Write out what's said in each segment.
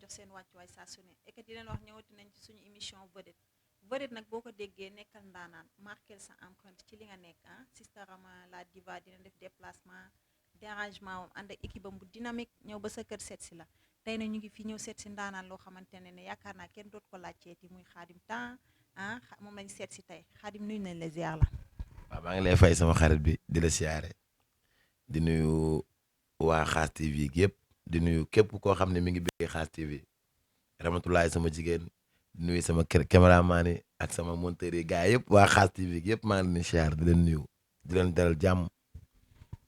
jox seen wàccuwaay saa su ne et que di leen wax ñëwati nañ ci suñu émission vedette vedette nag boo ko déggee nekkal ndaanaan marqué sa empreinte ci li nga nekk ah Sista Rama la diva dina def déplacement dérangement moom ànd ak équipe am bu dynamique ñëw ba sa kër seet si la tey na ñu ngi fi ñëw seet si ndaanaan loo xamante ne yaakaar naa kenn doot ko laajteeti muy Khadim temps moom lañ seet si tey Khadim nuyu nañ la ziar la. waaw maa ngi lay fay sama xarit bi di la siyaare di nuyu waa Xaas TV gi yëpp di nuyu képp koo xam ne mi ngi bëgg Xaas TV Ramatulaay sama jigéen di nuyu sama caméraman yi ak sama monteur yi gars yëpp waa Xaas TV gi yëpp maa ngi leen di siyaar di leen nuyu di leen dalal jàmm.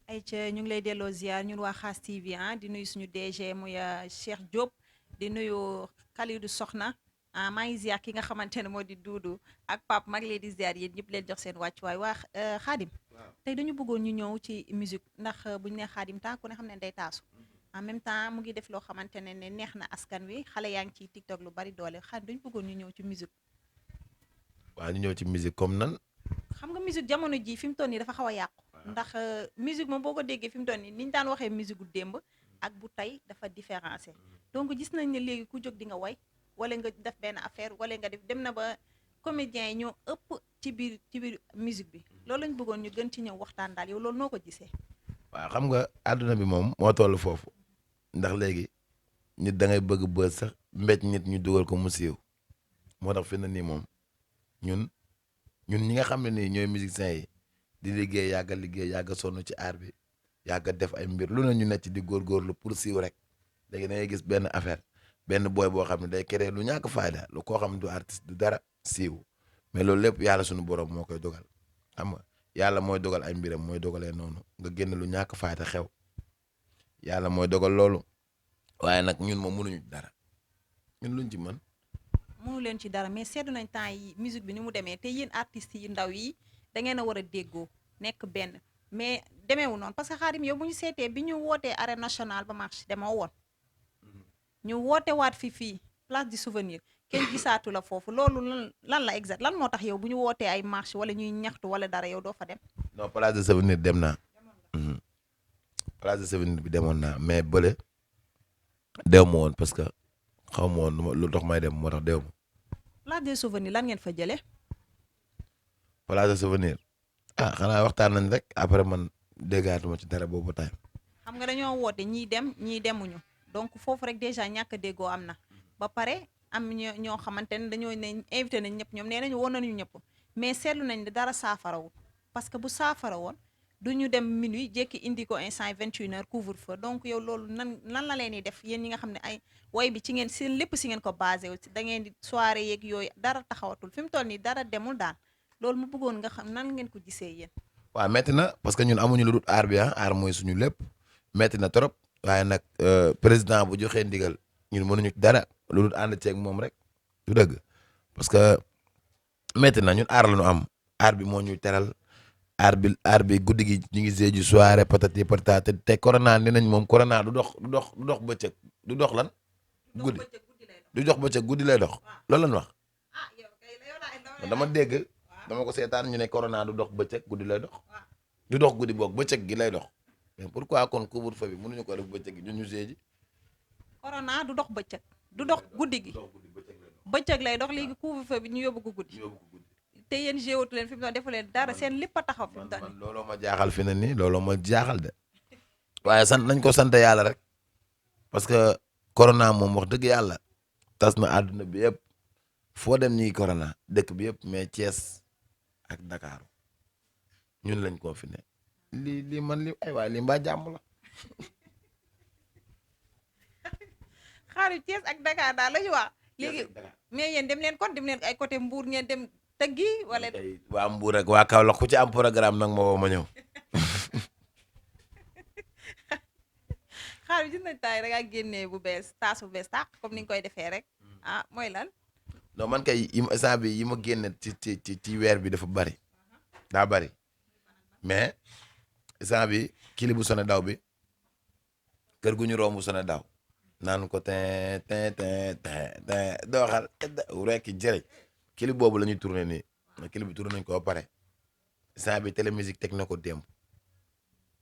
ay ca ñu ngi lay delloo ziar ñun waa Xaas TV di nuyu suñu DG muy Cheikh Diop di nuyu Khalidou Soxna maa ngi ziar ki nga xamante ne moo di Doudou ak Pape maa ngi leen di ziar yéen ñëpp leen jox seen wàccuwaay waa Khadim tey dañu bëggoon ñu ñëw ci musique ndax buñu ne Khadim temps ku ne xam ne day taasu en même temps mu ngi def loo xamante ne neex na askan wi xale yaa ngi ciy TikTok lu bari doole Khadim dañu bëggoon ñu ñëw ci musique. waaw ñu ñëw ci musique comme nan. xam nga musique jamono ji fi mu toll nii dafa xaw a yàqu ndax musique moom boo ko déggee fi mu toll nii ni ñu daan waxee musique gu démb ak bu tey dafa différencié donc gis nañ ne léegi ku jóg di nga way wala nga def benn affaire wala nga def dem na ba comédiens yi ñoo ëpp ci biir musique bi loolu lañ bëggoon ñu gën ci ñëw waxtaan daal yow loolu noo ko gisee. waaw xam nga àdduna bi moom moo toll foofu ndax léegi nit da ngay bëgg bës sax mbéj nit ñu dugal ko mu siiw moo tax fi na nii moom ñun ñi nga xam ne nii ñooy musiciens yi di liggéey yàgg sonn ci aar bi yàgg def ay mbir lu ne ñu nekk di góorgóorlu pour siiw rek léegi da ngay gis benn affaire benn booy boo xam ne day créer lu ñàkk fayda lu koo xam ne du artiste du dara siiw mais loolu lépp yàlla suñu borom moo koy dogal xam nga yàlla mooy dogal ay mbiram mooy dogalee noonu nga génn lu ñàkk fayda xew yàlla mooy dogal loolu waaye nag ñun moom mënuñu dara ñun luñ ci mën. mënu leen ci dara mais seetlu nañ temps yi musique bi ni mu demee te yéen artistes yi ndaw yi da ngeen a war a déggoo nekk benn mais demeewu noonu parce que Khadim yow bu ñu seetee bi ñu wootee arène nationale ba marché demoo woon ñu woote waat fii place du souvenir kenn gisaatu la foofu loolu lan la exact lan moo tax yow bu ñu wootee ay marché wala ñuy ñaxtu wala dara yow doo fa dem. non place de souvenir dem naa place de souvenir bi demoon naa mais bële dew ma woon parce que xaw ma woon lu tax may dem moo tax dew ma. place de souvenir lan ngeen fa jëlee. place de souvenir xanaa waxtaan nañ rek après man déggaatuma ci dara boobu time. xam nga dañoo woote ñii dem ñii demuñu donc foofu rek déjà ñàkk a déggoo am na ba pare am ñoo xamante ne dañoo ne invité nañ ñëpp ñoom nee nañu woon nañu ñëpp mais seetlu nañ ne dara saafarawul parce que bu saafara woon du ñu dem minuit jékki indi ko instant 21h couvre-feu donc yow loolu nan la leen di def yéen ñi nga xam ne ay way bi ci ngeen seen lépp si ngeen ko basé wu da ngeen di soirée yeeg yooyu dara taxawatul fi mu toll nii dara demul daal loolu mu bëggoon nga xam nan ngeen ko gisee yéen. waaw metti na parce que ñun amuñu lu dul aar bi aar mooy suñu lépp metti na trop waaye nag président bu joxee ndigal ñun mënuñu dara lu dul ànd ceeg moom rek du dëgg parce que metti na ñun aar la ñu am aar bi moo ñuy teral aar bi guddi gi ñu ngi seeju soirée patati patata te corona nee nañ moom corona du dox bëccëg du dox lan guddi du dox bëccëg guddi lay dox loolu lañ wax dama dégg dama ko seetaan ñu ne corona du dox bëccëg guddi lay dox du dox guddi boog bëccëg gi lay dox mais pourquoi kon couvre-feu bi mënuñu ko def bëccëg gi ñun ñu seeji corona du dox bëccëg du dox guddi gi bëccëg lay dox léegi couvre-feu bi ñu yóbbu ko guddi te yéen géewatu leen fi mu doon defu leen dara seen lépp a taxaw fi mu doon looloo ma jaaxal fi ne nii looloo ma jaaxal de waaye sant nañ ko sant yàlla rek parce que corona moom wax dëgg yàlla tas na àdduna bi yëpp foo dem ñi corona dëkk bi yëpp mais Thiès ak Dakar ñun lañ confiné lii man li ay waay lii mbaa jàmm la xaaru Thiès ak Dakar daal la ñu wax léegi mais yéen dem leen ay côté Mbour ngeen dem tëggi wala. waa Mbour ak waa Kaolack ku ci am programme nag ma woo ma ñëw. xaaru gis nañ taay rek ak génnee bu bees taas bu bees tàq comme ni nga koy defee rek mooy lan. non man kay instant bi yi ma génne ci weer bi dafa bari daa bari mais instant bi kili bu sone daw bi kër gu ñu romb sone daw naan ko tin dooxal rek jërëj kili boobu la ñuy tourné nii kili bi tourné nañ ko ba pare instant bi télémusique teg na ko démb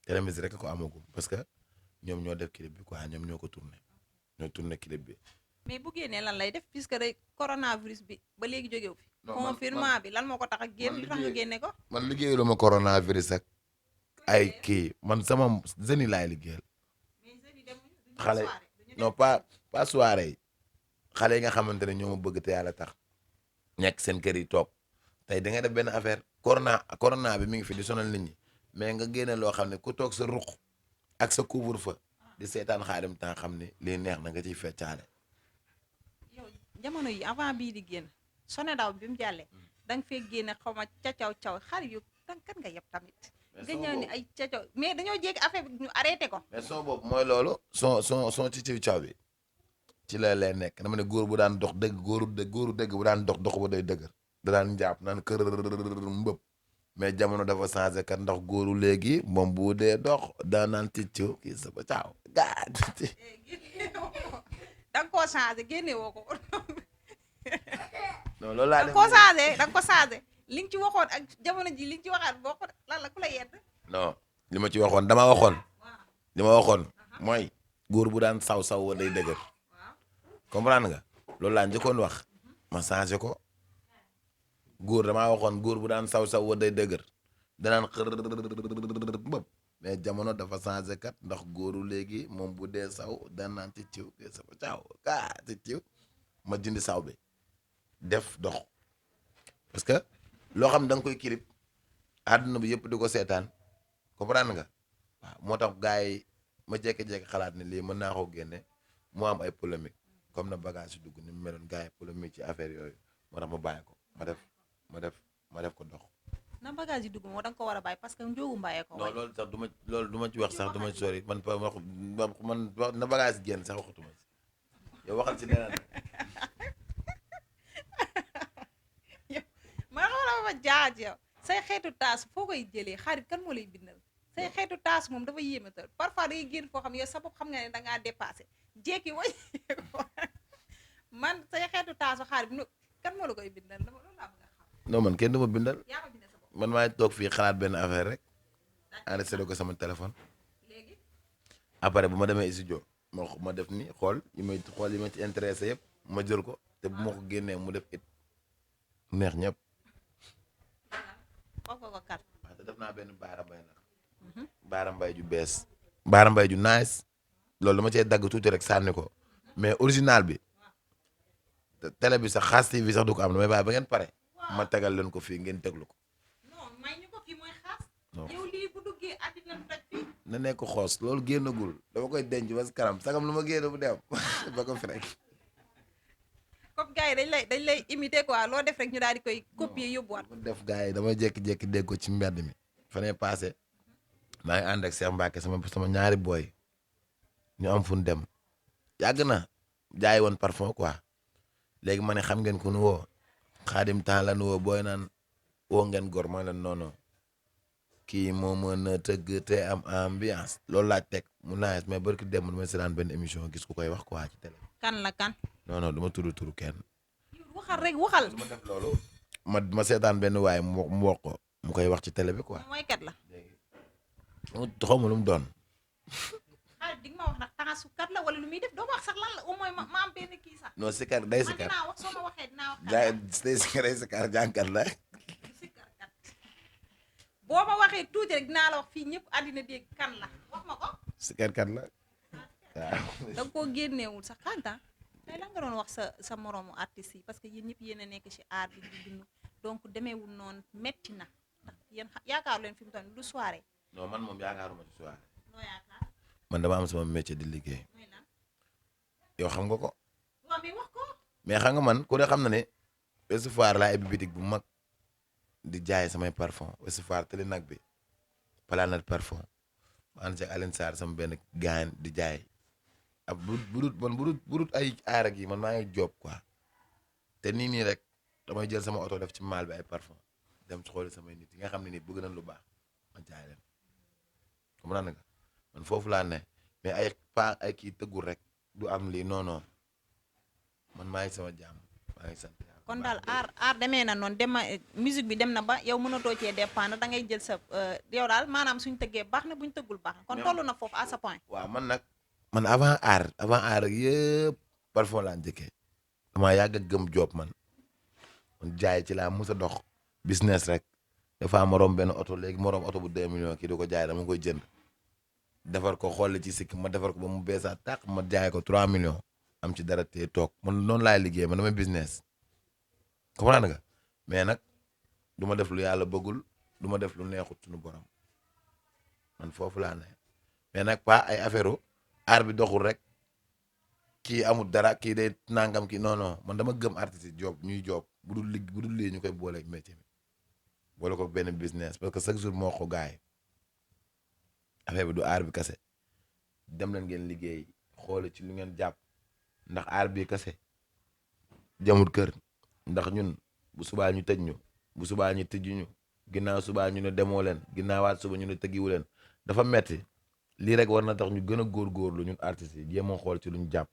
télémusique rek ko amagum parce que ñoom ñoo def clip bi quoi ñoom ñoo ko tourné clip bi mais bu génnee lan lay def puisque day coronavirus bi ba léegi jógewu fi. non confinement bi lan moo ko tax ak génn li tax ñu génne ko. man liggéeyu ma coronavirus ak ay kii man sama jeunes yi laay liggéeyal xale non pas soirée yi xale yi nga xamante ne ñoo ma bëgg te yàlla tax nekk seen kër yi toog tey da nga def benn affaire corona bi mi ngi fi di sonal nit ñi mais nga génne loo xam ne ku toog sa ruq ak sa couvre-feu di seetaan Xaadim temps xam ne lii neex na nga ciy feccaale. yow jamono yi avant bii di génn sone daaw bi mu jàllee da nga fee génne xaw ma cacaw xar yu kan nga yeb tamit. nga ñëw ni ay cacaw mais dañoo jéggi affaire bi ñu arrêté ko. mais son boobu mooy loolu son ci caw bi ci la leen nekk dama ne góor bu daan dox dëgg góoru dëgg bu daan dox ba day dëgër da daan jàpp naan kër mbëb mais jamono dafa changé kat ndax góoru léegi moom bu dee dox daan naan ticcu kii sama caaw gaa da nga koo changé génne woo ko. non loolu laa da nga koo changé da nga ko changé li nga ci waxoon ak jamono ji li nga ci waxaat boo ko lan la ku la yedd. non li ma ci waxoon dama waxoon li ma waxoon mooy góor bu daan saw wa day dëgër comprendre nga loolu laa njëkkoon wax ma changé ko góor damaa waxoon góor bu daan saw wa day dëgër danaan xër mbëb mais jamono dafa changé kat ndax góoru léegi moom bu dee saw daan naan ci ciw ke sama caaw kaa ci ciw ma jindi saw bi def dox parce que loo xam da nga koy kirib àdduna bi yëpp di ko seetaan comprendre nga waaw moo tax gars yi ma jékki-jékki xalaat ne lii mën naa koo génne mu am ay polémique comme na bagage yi dugg ni mu meloon gars yi polémique ci affaire yooyu moo tax ma bàyyi ko ma def ko dox. na bagage yi dugg moo da nga ko war a bàyyi parce que njóogu mbaayee ko. non loolu sax du ma ci wax sax du ma ci sori man wax na bagage génn sax waxatuma si yow waxal ci leneen. ma xamal ma jaaj yow say xeetu taas foo koy jëlee xarit kan moo lay bindal say xeetu taas moom dafa yéematal parfois day génn foo xam yow sa bopp xam nga ne dangaa dépassé jékki wañ man say xeetu taasu xarit kan moo la koy bindal loolu laa bëgg a xam. non man kenn du ma bindal yaa ma bindal sa bopp man maay toog fii xalaat benn affaire rek enregistré ko sama téléphone léegi après bu ma demee studio ma def ni xool yi ma ci intéressé yëpp ma jël ko te bu ma ko génnee mu def it neex ñëpp. wax ko kat. waaw te def naa benn baara mbay nag baara mbay ju bees baara mbay ju nice loolu dama cee dagg tuuti rek sànni ko mais original bi télé bi sax Xaas TV sax du ko am damay bàyyi ba ngeen pare ma tegal leen ko fii ngeen teglu ko. non may ñu ko fii mooy xaas. non yow lii bu duggee àddina du daj fii. na nekk xoos loolu génnagul dama koy denc ba si kanam sagam lu ma génn bu dem ba ko fi rek. comme gars yi dañ lay imiter quoi loo def rek ñu daal di koy copier yóbbuwaat. mu def gars yi dama jékki-jékki dégg ko ci mbedd mi fanee passé maa ngi ànd ak Cheikh Mbacke sama ñaari booy ñu am fu ñu dem yàgg na jaay woon parfum quoi léegi ma ne xam ngeen ku nu woo Xaadim temps la nu woo booy naan woo ngeen gor mooy leen noonu kii moo mën a tëgg te am ambiance loolu laaj teg mu naaj mais barki dem ma seetaan benn émission gis ku koy wax quoi ci télé. kan la kan. non non du ma tudd turu kenn. waxal rek waxal. ma def loolu. ma seetaan benn waaye mu wax ko mu koy wax ci télé bi quoi. mooy kat la. xaw ma lu mu doon. xaalis di nga ma wax nag taasu kat la wala lu muy def doo ma wax sax lan la au moins ma am benn kii sax. non sikar day sikar man dinaa wax soo ma waxee dinaa wax. day sikar jànkat la. sikarkat boo ma waxee tuuti rek dinaa la wax fii ñëpp àddina dégg kan la wax ma ko. sikarkat la waaw. da nga koo génneewul sax kanta tey lan nga doon wax sa moroomu artistes yi parce que yéen ñëpp yéen a nekk ci art bi di dund donc demeewul noonu metti na ndax yéen yaakaaru leen fi mu toll nii du soirée. non man moom yaakaaruma ci soirée. noo yaakaar. man dama am sama métier di liggéey. mooy lan. yow xam nga ko. waaw mais wax ko. mais xam nga man ku ne xam na ne Ouest Foire laa ubbi bitig bu mag di jaay samay parfum Ouest Foire tëli nag bi Planète Parfum ma ànd ci Aline Sarr sama benn gaañ di jaay ab budut ay aar yi man maa ngi job quoi te nii rek damay jël sama oto def ci maal bi ay parfum dem ci xooli samay nit yi nga xam ne nii bëgg nañ lu baax ma jaay leen comprendre nga man foofu laa ne mais ay kii tëggul rek du am lii non man maa ngi sama jàmm maa ngi sant yàlla. kon daal aar demee na noonu musique bi dem na ba yow mënatoo cee dépendre da ngay jël sa yow daal maanaam suñ tëggee baax na buñ tëggul baax na kon toll na foofu à ce point. waaw man avant aar yëpp parfum laa njëkkee damaa yàgg a gëm job man jaay ci laa mës a dox business rek dafa morom benn oto léegi morom oto bu 2 millions kii di ko jaay dama koy jënd defar ko xool ci sikki ma defar ko ba mu beesaa tàq ma jaay ko 3 millions am ci dara te toog man noonu laay liggéey man damay business comprendre nga mais nag du ma def lu yàlla bëggul du ma def lu neexut suñu borom man foofu laa ne mais nag pas ay affaire aar bi doxul rek kii amul dara kii day nangam kii non non man dama gëm artiste yi job ñuy job bu dul lii ñu koy booleeg métier bi boole ko benn business parce que chaque jour moo ko gaay affaire bi du aar bi kase dem leen ngeen liggéey xoole ci lu ngeen jàpp ndax aar bi kase jamut kër ndax ñun bu subaa ñu tëj ñu bu subaa ñu tëju ñu ginnaaw subaa ñu ne demoo leen ginnaawaat suba ñu ne tëggiwu leen dafa metti lii rek war na tax ñu gën a góorgóorlu ñun artistes yi jéem a xool ci lu ñu jàpp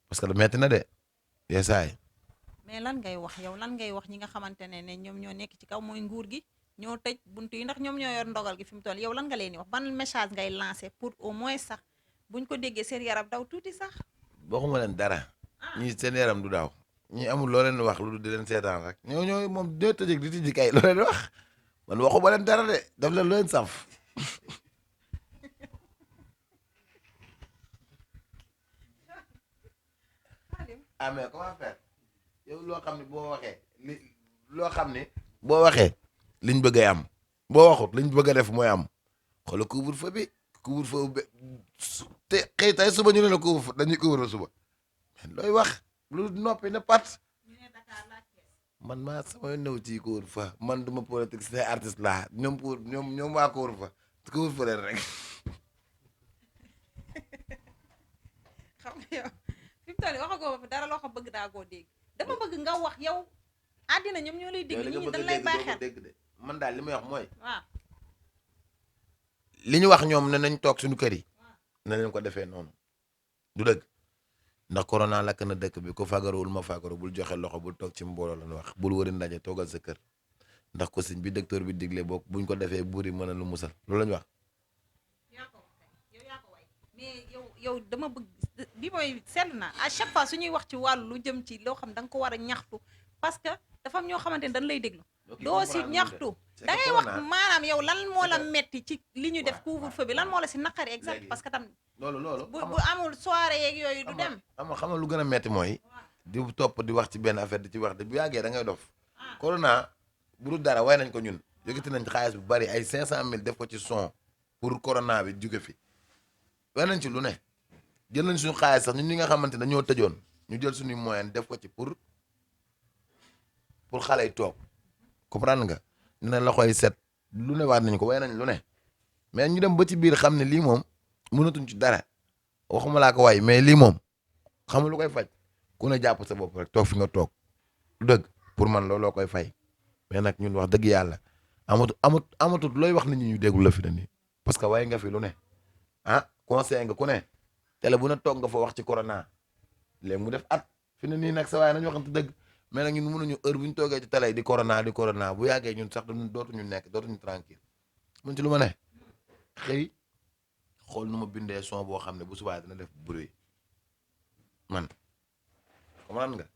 parce que metti na de yeesaay. mais lan ngay wax yow lan ngay wax ñi nga xamante ne ñoom ñoo nekk ci kaw mooy nguur gi ñoo tëj buntu yi ndax ñoom ñoo yor ndogal gi fi mu toll yow lan nga leen di wax ban message ngay lancé pour au moins sax buñ ko déggee seen yaram daw tuuti sax. waxuma leen dara ñii seen yaram du daaw ñii amul loo leen wax lu di leen seetaan rek ñoo moom doo tëjee di tijji kay loo leen wax man waxuma leen dara de daf leen loo leen saf. ah mais comment faire yow loo xam ne boo waxee loo xam ne boo waxee liñ bëgg a am boo waxut liñ bëgg a def mooy am xoolal couvre-feu bi couvre-feu bi te xëy tay suba ñu ne la couvre-feu dañuy couvre suba looy wax lu noppi ne pat man maa sama nëw ci couvre-feu man duma politique c'est artiste laa ñoom pour ñoom waa couvre-feu couvre-feu leen rek. xam nga yow fi mu toll waxagoo dara loo xam bëgg daa koo dégg dama bëgg nga wax yow àddina ñoom ñoo lay dégg ñi dañ lay bàyyi xel man daal li may wax mooy. waaw li ñu wax ñoom ne nañ toog suñu kër yi na leen ko defee noonu du dëgg ndax corona lakk na dëkk bi ku fagaruwul ma fagaru bul joxe loxo bul toog ci mbooloo la ñu wax bul wëri ndaje toogal sa kër ndax ko siñ bi docteur bi digle boog buñ ko defee buur yi mën a lu musal loolu la ñu wax. mais yow dama bëgg bi mooy seetlu naa à chaque fois suñuy wax ci wàllu lu jëm ci loo xam da nga ko war a ñaxtu parce que dafa am ñoo xamante ne dañ lay déglu doo si ñaxtu da ngay wax maanaam yow lan moo la metti ci li ñu def couvre-feu bi lan moo la si naqari exact parce que tam loolu bu amul soirée yeeg yooyu du dem xam nga lu gën a metti mooy di topp di wax ci benn affaire di ci wax de bu yàggee da ngay dof corona bu dul dara way nañ ko ñun yëkkati nañ xaalis bu bari ay 500 000 def ko ci son pour corona bi jóge fi way nañ ci lu ne jël nañ suñu xaalis sax ñun ñi nga xamante dañoo tëjoon ñu jël suñuy moyen def ko ci pour xale yi toog comprendre nga ñu ne loxoy set lu ne waat nañ ko way nañ lu ne mais ñu dem ba ci biir xam ne lii moom mënatuñ ci dara waxuma laa ko waay mais lii moom xam nga lu koy faj ku ne jàpp sa bopp rek toog fi nga toog lu dëgg pour man looloo koy fay mais nag ñun wax dëgg yàlla amatut looy wax nit ñi ñu déglu la fi ne nii parce que way nga fi lu ne ah conseil nga ku ne télé bu na toog nga fa wax ci corona léegi mu def at fi ne nii nag sa waaye nañu waxante dëgg mais nag ñun mënuñu heure bu ñu toogee ci télé di corona bu yàggee ñun sax dootuñu nekk dootuñu tranquille mun ci lu ma ne xëy xool nu ma bindee son boo xam ne bu subaa dina def bruit man comprendre nga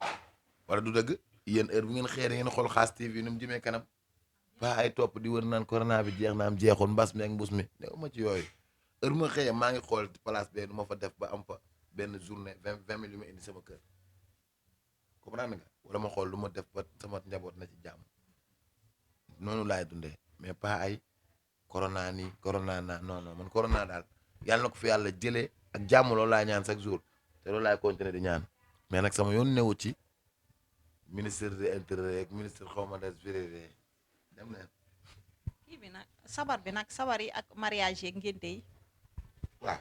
wala du dëgg yéen heure bu ngeen xëyee ngeen xool Xaas TV nu mu jëmee kanam ba ay topp di wër naan corona bi jeex na am jeexul mbas mi ak mbus mi ne ma ci yooyu heure bu ma xëyee maa ngi xool place bee nu ma fa def ba am fa benn journée 20 mille yu ma indi sama kër comprendre nga wala ma xool lu ma def ba sama njaboot na ci jàmm noonu laay dundee mais pas ay corona nii corona naa non man corona daal yàlla na ko fi yàlla jëlee ak jàmm loolu laay ñaan chaque jour te loolu laay continuer di ñaan mais nag sama yoon newu ci ministre de l'intérieur ak ministre xawma des vérités dem leen. kii bi nag sabar bi nag sabar yi ak mariage yeeg ngénte yi. waaw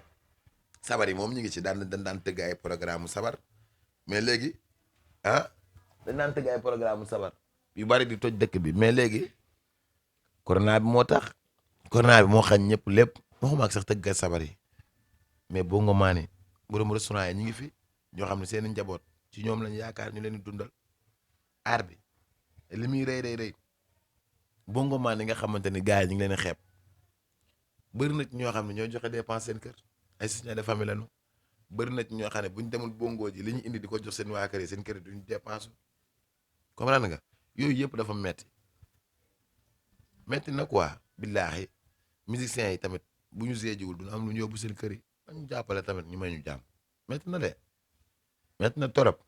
sabar yi moom ñu ngi ci daan tëgg ay programme mu sabar mais léegi dañ daan tëgg ay programme mu sabar yu bari di toj dëkk bi mais léegi corona bi moo tax corona bi moo xañ ñëpp lépp waxuma ak sax tëgg sabar yi mais boo nga maani borom restaurant yi ñu ngi fi ñoo xam ne seen i njaboot ci ñoom lañ yaakaar ñu leen di dundal aar bi li muy rëy bongo maan yi nga xamante ni gars yi ñu ngi leen di xeeb bëri na ci ñoo xam ne ñooy joxe dépense seen kër ay soutien de famille lañu bëri na ci ñoo xam ne bu ñu demul bongo ji li ñu indi di ko jox seen waa kër yi seen kër yi duñ dépense comprendre nga yooyu yëpp dafa metti na quoi billaahi musiciens yi tamit bu ñu see jiwul duñu am lu ñu yóbbu seen kër yi dañu jàppale tamit ñu may ñu jàmm metti na de metti na torop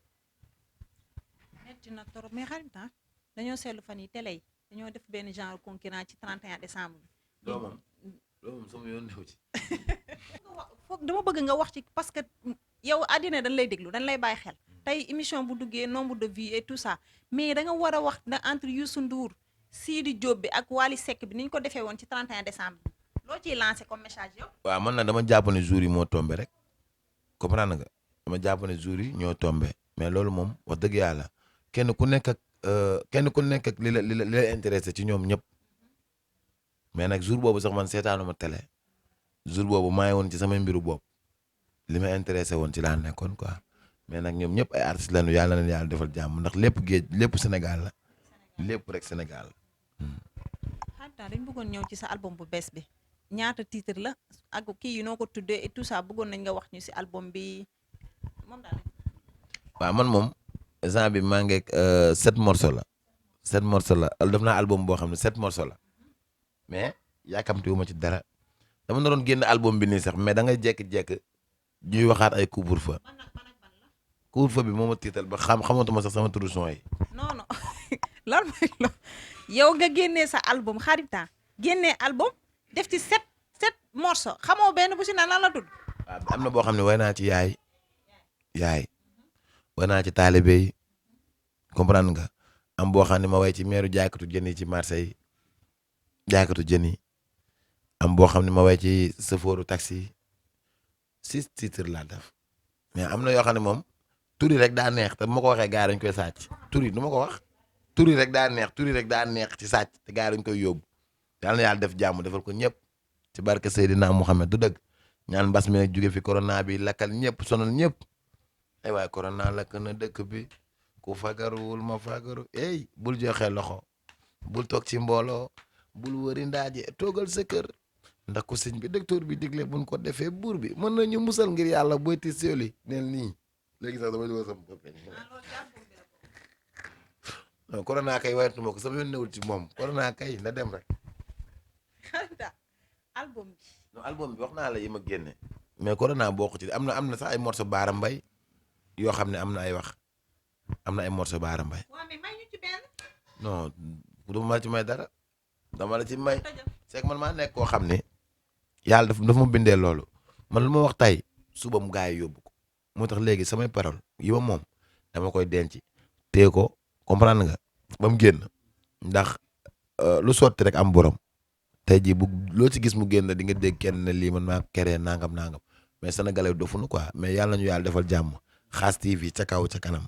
metti na torop mais xarit dañoo seetlu fan yi télé yi dañoo def benn genre concurrent ci 31 décembre bi. loolu moom sama yoon newu ci. foog dama bëgg nga wax ci parce que yow àddina dañ lay déglu dañ lay bàyyi xel tey émission bu duggee nombre de vues et tout ça mais da nga war a wax na entre Youssou Ndour Sidi Diop bi ak Wally Seck bi ni ñu ko defee woon ci 31 décembre bi loo ciy lancé comme message yow. waaw man nag dama jàpp ne jours yi moo tombé rek comprendre nga dama jàpp ne jours yi ñoo tombé mais loolu moom wax dëgg yàlla kenn ku nekk ak li la intéressé ci ñoom ñëpp mais nag jour boobu sax man seetaanuma télé jour boobu maa ngi woon ci samay mbiru bopp li ma intéressé woon ci laa nekkoon quoi mais nag ñoom ñëpp ay artistes lañu yàlla na leen yàlla defal jàmm ndax lépp géej lépp Sénégal la lépp rek Sénégal. xanaa dañ bëggoon ñëw ci sa album bu bees bi ñaata titre la ak kii yi noo ko tuddee et tout ça bëggoon nañ nga wax ñu si album bi moom daal. waaw man moom instant bi maa ngi 7 morceaux la 7 morceaux la def naa album boo xam ne 7 morceaux la mais yaakamtiwuma ci dara dama naroon génn album bi nii sax mais da ngay jékki-jékki ñuy waxaat ay couvre-feu couvre-feu bi moo ma tiital ba xamatuma sax sama turu son yi. non non lan mooy loolu yow nga génnee sa album xarita génnee album def ci 7 morceaux xamoo benn bu si naan lan la tudd. waaw am na boo xam ne way naa ci yaay way naa ci taalibe yi comprendre nga am boo xam ne ma way ci meeru jaaykatu jën yi ci marché yi jaaykatu jën yi am boo xam ne ma way ci sëfooru taxi yi 6 titres laa def mais am na yoo xam ne moom turi rek daa neex te bu ma ko waxee gars dañ koy sàcc turi du ma ko wax turi rek daa neex ci sàcc te gars dañ koy yóbbu yàlla na yàlla def jàmm defal ko ñëpp ci barke Seydina Mouhamed du dëgg ñaan mbas mi nag jóge fi corona bi lakkal ñëpp sonal ñëpp ay waay corona lakk na dëkk bi ku fagaruwul ma fagaru ey bul joxe loxo bul toog ci mbooloo bul wëri ndaaje toogal sa kër ndax ko sëñ bi docteur bi digle buñ ko defee buur bi mën nañu musal ngir yàlla boy ti sioli neel nii léegi sax dama dugal sama bopp non corona kay wayatuma ko sama yoon newul ci moom corona kay na dem rek album bi non album bi wax naa la yi ma génne mais corona bokk ci am na sax ay morceau Baara Mbay yoo xam ne am na ay morceau Baara Mbay waaw mais may ñu ci benn non dama la ci may dara dama la ci may c'est que man maa nekk koo xam ne yàlla dafa ma bindee loolu man lu ma wax tey suba mu gaa yi yóbbu ko moo tax léegi samay parole yi ma moom dama koy denc téye ko comprendre nga ba mu génn ndax lu sotti rek am borom tey jii bu loo ci gis mu génn di nga dégg kenn ne lii man maa keree nangam mais sénégalais dofuñu quoi mais yàlla ñu yàlla defal jàmm Xaas TV ca kaw ca kanam.